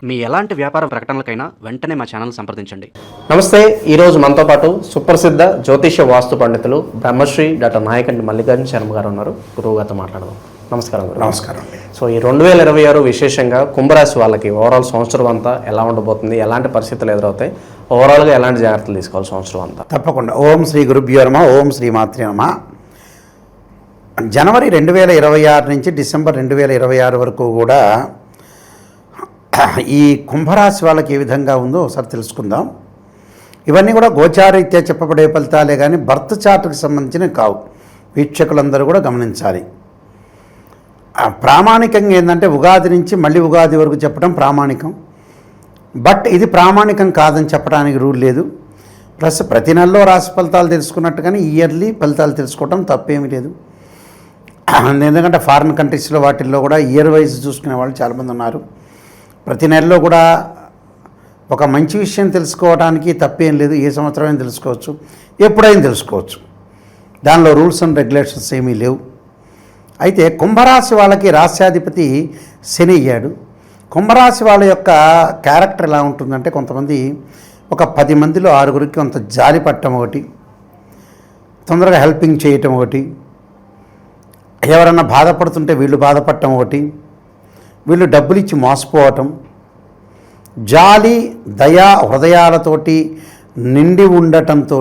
మీ ఎలాంటి వ్యాపార ప్రకటనలకైనా వెంటనే మా ఛానల్ సంప్రదించండి. నమస్తే. ఈరోజు మనతో పాటు సుప్రసిద్ధ జ్యోతిష వాస్తు పండితులు బ్రహ్మశ్రీ డాక్టర్ నాయకంటి మల్లికార్జున శర్మ గారు ఉన్నారు. గురువు గారితో మాట్లాడదాం. నమస్కారం గురు. నమస్కారం అండి. సో ఈ 2026 విశేషంగా కుంభరాశి వాళ్ళకి ఓవరాల్ సంవత్సరం అంతా ఎలా ఉండబోతుంది, ఎలాంటి పరిస్థితులు ఎదురవుతాయి, ఓవరాల్గా ఎలాంటి జాగ్రత్తలు తీసుకోవాలి సంవత్సరం అంతా? తప్పకుండా. ఓం శ్రీ గురుభ్యో నమః. ఓం శ్రీ మాత్రే నమః. జనవరి 2026 నుంచి డిసెంబర్ 2026 వరకు కూడా ఈ కుంభరాశి వాళ్ళకి ఏ విధంగా ఉందో ఒకసారి తెలుసుకుందాం. ఇవన్నీ కూడా గోచారీత్యా చెప్పబడే ఫలితాలే కానీ బర్త్ చార్ట్కి సంబంధించినవి కావు. వీక్షకులందరూ కూడా గమనించాలి. ప్రామాణికంగా ఏంటంటే ఉగాది నుంచి మళ్ళీ ఉగాది వరకు చెప్పడం ప్రామాణికం. బట్ ఇది ప్రామాణికం కాదని చెప్పడానికి రూల్ లేదు. ప్లస్ ప్రతి నెలలో రాశి ఫలితాలు తెలుసుకున్నట్టు కానీ ఇయర్లీ ఫలితాలు తెలుసుకోవడం తప్పేమీ లేదు. ఎందుకంటే ఫారిన్ కంట్రీస్లో వాటిల్లో కూడా ఇయర్ వైజ్ చూసుకునే వాళ్ళు చాలామంది ఉన్నారు. ప్రతి నెలలో కూడా ఒక మంచి విషయం తెలుసుకోవడానికి తప్పేం లేదు. ఏ సంవత్సరమైనా తెలుసుకోవచ్చు, ఎప్పుడైనా తెలుసుకోవచ్చు. దానిలో రూల్స్ అండ్ రెగ్యులేషన్స్ ఏమీ లేవు. అయితే కుంభరాశి వాళ్ళకి రాశ్యాధిపతి శని అయ్యాడు. కుంభరాశి వాళ్ళ యొక్క క్యారెక్టర్ ఎలా ఉంటుందంటే, కొంతమంది ఒక 10 మందిలో 6గురికి కొంత జాలి పట్టడం ఒకటి, తొందరగా హెల్పింగ్ చేయటం ఒకటి, ఎవరన్నా బాధపడుతుంటే వీళ్ళు బాధపడటం ఒకటి, వీళ్ళు డబ్బులు ఇచ్చి మోసపోవటం, జాలి దయా హృదయాలతోటి నిండి ఉండటంతో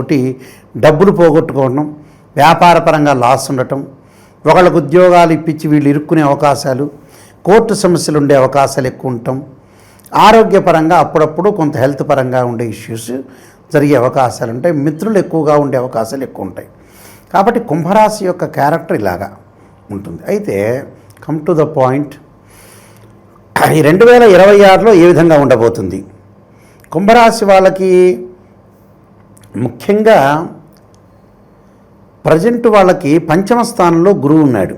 డబ్బులు పోగొట్టుకోవడం, వ్యాపారపరంగా లాస్ ఉండటం, ఒకళ్ళకు ఉద్యోగాలు ఇప్పించి వీళ్ళు ఇరుక్కునే అవకాశాలు, కోర్టు సమస్యలు ఉండే అవకాశాలు ఎక్కువ ఉండటం, ఆరోగ్యపరంగా అప్పుడప్పుడు కొంత హెల్త్ పరంగా ఉండే ఇష్యూస్ జరిగే అవకాశాలు ఉంటాయి. మిత్రులు ఎక్కువగా ఉండే అవకాశాలు ఎక్కువ ఉంటాయి. కాబట్టి కుంభరాశి యొక్క క్యారెక్టర్ ఇలాగా ఉంటుంది. అయితే కమ్ టు ద పాయింట్, ఈ 2026లో ఏ విధంగా ఉండబోతుంది? కుంభరాశి వాళ్ళకి ముఖ్యంగా ప్రజెంట్ వాళ్ళకి పంచమ స్థానంలో గురువు ఉన్నాడు.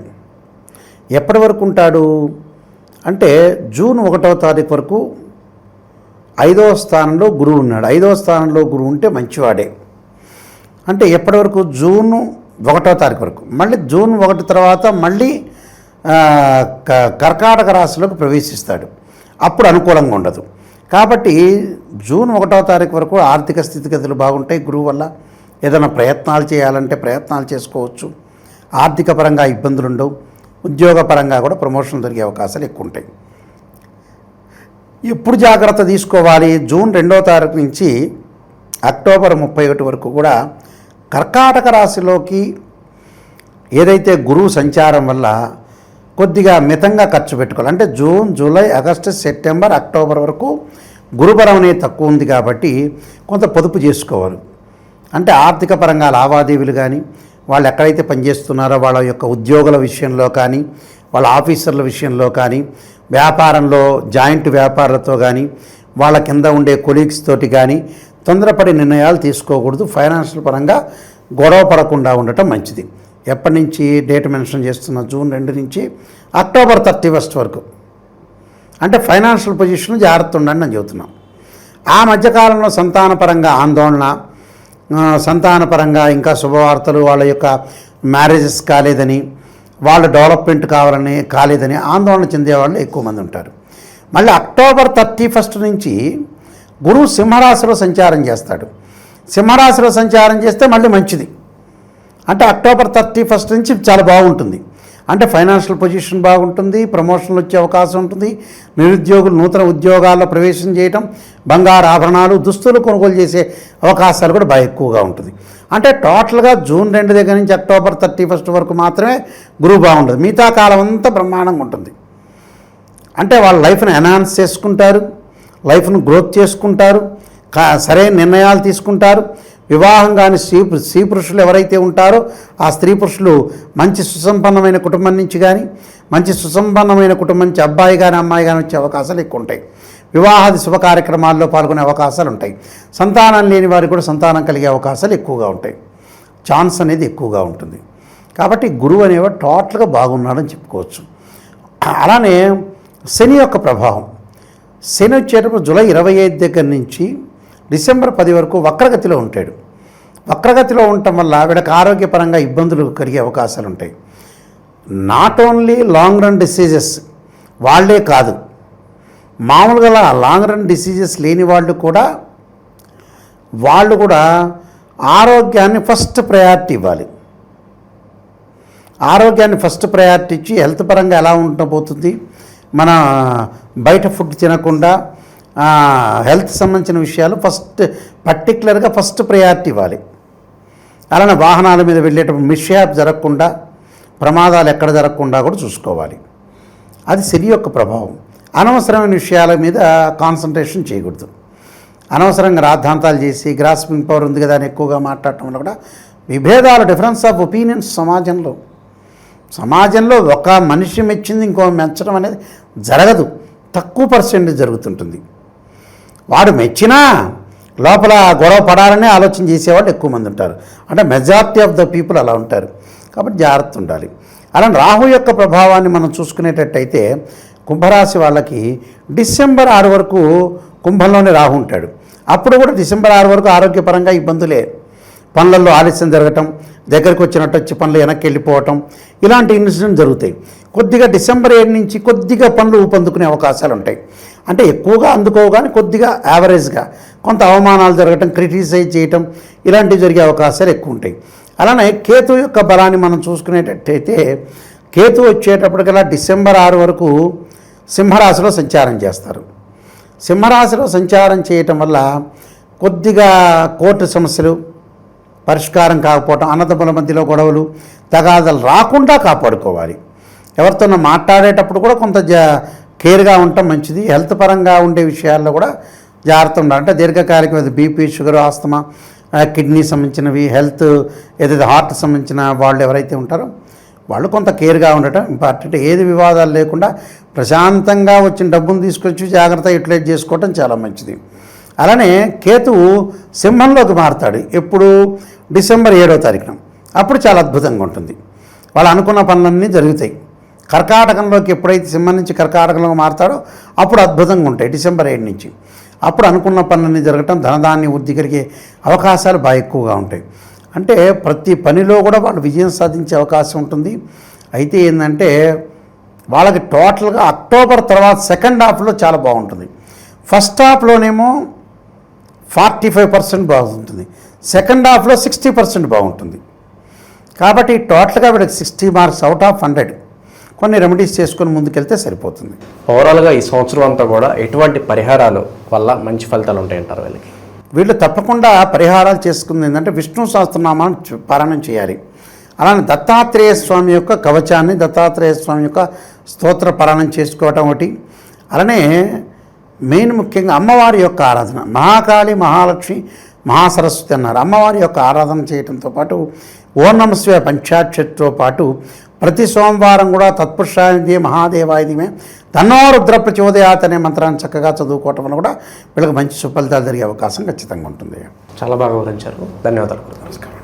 ఎప్పటి వరకు ఉంటాడు అంటే జూన్ 1వ తారీఖు వరకు 5వ స్థానంలో గురువు ఉన్నాడు. 5వ స్థానంలో గురువు ఉంటే మంచివాడే. అంటే ఎప్పటి వరకు? జూన్ 1వ తారీఖు వరకు. మళ్ళీ జూన్ 1 తర్వాత మళ్ళీ కర్కాటక రాశిలోకి ప్రవేశిస్తాడు. అప్పుడు అనుకూలంగా ఉండదు. కాబట్టి జూన్ 1వ తారీఖు వరకు ఆర్థిక స్థితిగతులు బాగుంటాయి. గురువు వల్ల ఏదైనా ప్రయత్నాలు చేయాలంటే ప్రయత్నాలు చేసుకోవచ్చు. ఆర్థిక పరంగా ఇబ్బందులు ఉండవు. ఉద్యోగపరంగా కూడా ప్రమోషన్ జరిగే అవకాశాలు ఎక్కువ ఉంటాయి. ఎప్పుడు జాగ్రత్త తీసుకోవాలి? జూన్ 2వ తారీఖు నుంచి అక్టోబర్ 31 వరకు కూడా కర్కాటక రాశిలోకి ఏదైతే గురువు సంచారం వల్ల కొద్దిగా మితంగా ఖర్చు పెట్టుకోవాలి. అంటే June, July, August, September, October వరకు గురుబలం అనేది తక్కువ ఉంది కాబట్టి కొంత పొదుపు చేసుకోవాలి. అంటే ఆర్థిక పరంగా లావాదేవీలు కానీ, వాళ్ళు ఎక్కడైతే పనిచేస్తున్నారో వాళ్ళ యొక్క ఉద్యోగుల విషయంలో కానీ, వాళ్ళ ఆఫీసర్ల విషయంలో కానీ, వ్యాపారంలో జాయింట్ వ్యాపారులతో కానీ, వాళ్ళ కింద ఉండే కొలీగ్స్ తోటి కానీ తొందరపడి నిర్ణయాలు తీసుకోకూడదు. ఫైనాన్షియల్ పరంగా గొడవ పడకుండా ఉండటం మంచిది. ఎప్పటి నుంచి డేట్ మెన్షన్ చేస్తున్న జూన్ 2 నుంచి అక్టోబర్ 31 వరకు. అంటే ఫైనాన్షియల్ పొజిషన్ జాగ్రత్త ఉండండి అని చెబుతున్నాం. ఆ మధ్యకాలంలో సంతానపరంగా ఆందోళన, సంతానపరంగా ఇంకా శుభవార్తలు, వాళ్ళ యొక్క మ్యారేజెస్ కాలేదని, వాళ్ళ డెవలప్మెంట్ కాలేదని ఆందోళన చెందేవాళ్ళు ఎక్కువ మంది ఉంటారు. మళ్ళీ అక్టోబర్ 31 నుంచి గురువు సింహరాశిలో సంచారం చేస్తాడు. సింహరాశిలో సంచారం చేస్తే మళ్ళీ మంచిది. అంటే అక్టోబర్ 31 నుంచి చాలా బాగుంటుంది. అంటే ఫైనాన్షియల్ పొజిషన్ బాగుంటుంది, ప్రమోషన్లు వచ్చే అవకాశం ఉంటుంది, నిరుద్యోగులు నూతన ఉద్యోగాల్లో ప్రవేశం చేయటం, బంగారు ఆభరణాలు, దుస్తులు కొనుగోలు చేసే అవకాశాలు కూడా బాగా ఎక్కువగా ఉంటుంది. అంటే టోటల్గా జూన్ 2 దగ్గర నుంచి అక్టోబర్ 31 వరకు మాత్రమే గురువు బాగుంటుంది. మిగతా కాలం అంతా బ్రహ్మాండంగా ఉంటుంది. అంటే వాళ్ళ లైఫ్ని ఎన్హాన్స్ చేసుకుంటారు, లైఫ్ను గ్రోత్ చేసుకుంటారు, సరైన నిర్ణయాలు తీసుకుంటారు. వివాహం కాని స్త్రీ పురుషులు ఎవరైతే ఉంటారో ఆ స్త్రీ పురుషులు మంచి సుసంపన్నమైన కుటుంబం నుంచి కానీ, మంచి సుసంపన్నమైన కుటుంబం నుంచి అబ్బాయి కానీ అమ్మాయి కానీ వచ్చే అవకాశాలు ఎక్కువ ఉంటాయి. వివాహాది శుభ కార్యక్రమాల్లో పాల్గొనే అవకాశాలు ఉంటాయి. సంతానం లేని వారికి కూడా సంతానం కలిగే అవకాశాలు ఎక్కువగా ఉంటాయి. ఛాన్స్ అనేది ఎక్కువగా ఉంటుంది. కాబట్టి గురువు అనేవాడు టోటల్గా బాగున్నాడని చెప్పుకోవచ్చు. అలానే శని యొక్క ప్రభావం. శని వచ్చేటప్పుడు జూలై 25 దగ్గర నుంచి డిసెంబర్ 10 వరకు వక్రగతిలో ఉంటాడు. వక్రగతిలో ఉండటం వల్ల వీళ్ళకి ఆరోగ్యపరంగా ఇబ్బందులు కలిగే అవకాశాలు ఉంటాయి. Not only long run diseases వాళ్ళే కాదు, మామూలుగా లాంగ్ రన్ డిసీజెస్ లేని వాళ్ళు కూడా ఆరోగ్యాన్ని ఫస్ట్ ప్రయారిటీ ఇవ్వాలి. ఆరోగ్యాన్ని ఫస్ట్ ప్రయారిటీ ఇచ్చి హెల్త్ పరంగా ఎలా ఉండబోతుంది, మన బయట ఫుడ్ తినకుండా హెల్త్ సంబంధించిన విషయాలు పర్టికులర్గా ఫస్ట్ ప్రయారిటీ ఇవ్వాలి. అలానే వాహనాల మీద వెళ్ళేటప్పుడు మిస్హ్యాప్ జరగకుండా, ప్రమాదాలు ఎక్కడ జరగకుండా కూడా చూసుకోవాలి. అది శని యొక్క ప్రభావం. అనవసరమైన విషయాల మీద కాన్సన్ట్రేషన్ చేయకూడదు. అనవసరంగా రాద్ధాంతాలు చేసి గ్రాస్పింగ్ పవర్ ఉంది కదా అని ఎక్కువగా మాట్లాడటం వల్ల కూడా విభేదాలు, డిఫరెన్స్ ఆఫ్ ఒపీనియన్స్ సమాజంలో ఒక మనిషి మెచ్చింది ఇంకో మెచ్చడం అనేది జరగదు. తక్కువ పర్సెంటేజ్ జరుగుతుంటుంది. వాడు మెచ్చినా లోపల గొడవ పడాలనే ఆలోచన చేసేవాళ్ళు ఎక్కువ మంది ఉంటారు. అంటే మెజారిటీ ఆఫ్ ద పీపుల్ అలా ఉంటారు. కాబట్టి జాగ్రత్త ఉండాలి. అలానే రాహు యొక్క ప్రభావాన్ని మనం చూసుకునేటట్టయితే కుంభరాశి వాళ్ళకి డిసెంబర్ 6 వరకు కుంభంలోనే రాహు ఉంటాడు. అప్పుడు కూడా డిసెంబర్ 6 వరకు ఆరోగ్యపరంగా ఇబ్బందులే. పనులలో ఆలస్యం జరగటం, దగ్గరికి వచ్చినట్టు వచ్చి పనులు వెనక్కి వెళ్ళిపోవటం, ఇలాంటి ఇన్సిడెంట్ జరుగుతాయి. కొద్దిగా డిసెంబర్ 7 నుంచి కొద్దిగా పనులు ఊపందుకునే అవకాశాలు ఉంటాయి. అంటే ఎక్కువగా అందుకోవు కానీ కొద్దిగా యావరేజ్గా కొంత అవమానాలు జరగటం, క్రిటిసైజ్ చేయటం, ఇలాంటివి జరిగే అవకాశాలు ఎక్కువ ఉంటాయి. అలానే కేతు యొక్క బలాన్ని మనం చూసుకునేటట్టయితే కేతు వచ్చేటప్పటికల్లా డిసెంబర్ 6 వరకు సింహరాశిలో సంచారం చేస్తారు. సింహరాశిలో సంచారం చేయటం వల్ల కొద్దిగా కోర్టు సమస్యలు పరిష్కారం కాకపోవటం, అన్నదమ్ముల మధ్యలో గొడవలు, తగాదాలు రాకుండా కాపాడుకోవాలి. ఎవరితోనో మాట్లాడేటప్పుడు కూడా కొంత కేర్గా ఉండటం మంచిది. హెల్త్ పరంగా ఉండే విషయాల్లో కూడా జాగ్రత్త ఉండాలి. అంటే దీర్ఘకాలికమైన బీపీ, షుగర్, ఆస్తమా, కిడ్నీ సంబంధించినవి, హెల్త్ ఏదైతే హార్ట్ సంబంధించిన వాళ్ళు ఎవరైతే ఉంటారో వాళ్ళు కొంత కేర్గా ఉండటం ఇంపార్టెంట్. ఏది వివాదాలు లేకుండా ప్రశాంతంగా వచ్చిన డబ్బును తీసుకొచ్చి జాగ్రత్తగా యూటిలైజ్ చేసుకోవటం చాలా మంచిది. అలానే కేతువు సింహంలోకి మారుతాడు. ఎప్పుడు? డిసెంబర్ 7వ తారీఖున. అప్పుడు చాలా అద్భుతంగా ఉంటుంది. వాళ్ళు అనుకున్న పనులన్నీ జరుగుతాయి. కర్కాటకంలోకి ఎప్పుడైతే సింహం నుంచి కర్కాటకంలోకి మారుతాడో అప్పుడు అద్భుతంగా ఉంటాయి. డిసెంబర్ 7 నుంచి అప్పుడు అనుకున్న పనులన్నీ జరగటం, ధనధాన్య వృద్ధి కలిగే అవకాశాలు బాగా ఎక్కువగా ఉంటాయి. అంటే ప్రతి పనిలో కూడా వాళ్ళు విజయం సాధించే అవకాశం ఉంటుంది. అయితే ఏంటంటే వాళ్ళకి టోటల్గా అక్టోబర్ తర్వాత సెకండ్ హాఫ్లో చాలా బాగుంటుంది. ఫస్ట్ హాఫ్లోనేమో 45% బాగుంటుంది, సెకండ్ హాఫ్లో 60% బాగుంటుంది. కాబట్టి టోటల్గా వీళ్ళకి 60 మార్క్స్ అవుట్ ఆఫ్ 100. కొన్ని రెమెడీస్ చేసుకొని ముందుకెళ్తే సరిపోతుంది. ఓవరాల్గా ఈ సంవత్సరం అంతా కూడా ఎటువంటి పరిహారాలు వల్ల మంచి ఫలితాలు ఉంటాయంటారు వీళ్ళకి? వీళ్ళు తప్పకుండా పరిహారాలు చేసుకుంది ఏంటంటే విష్ణు సహస్రనామాన్ని పారాయణం చేయాలి. అలానే దత్తాత్రేయ స్వామి యొక్క కవచాన్ని, దత్తాత్రేయ స్వామి యొక్క స్తోత్ర పారాయణం చేసుకోవటం ఒకటి. అలానే మెయిన్ ముఖ్యంగా అమ్మవారి యొక్క ఆరాధన, మహాకాళి, మహాలక్ష్మి, మహాసరస్వతి అన్నారు. అమ్మవారి యొక్క ఆరాధన చేయడంతో పాటు ఓం నమః శివాయ పంచాక్షరితో పాటు ప్రతి సోమవారం కూడా తత్పురుషాయ మహాదేవాయమే తన్నో రుద్ర ప్రచోదయాత్ అనే మంత్రాన్ని చక్కగా చదువుకోవటం వల్ల కూడా వీళ్ళకి మంచి సుఫలితాలు జరిగే అవకాశం ఖచ్చితంగా ఉంటుంది. చాలా బాగా వివరించారు. ధన్యవాదాలు. నమస్కారం.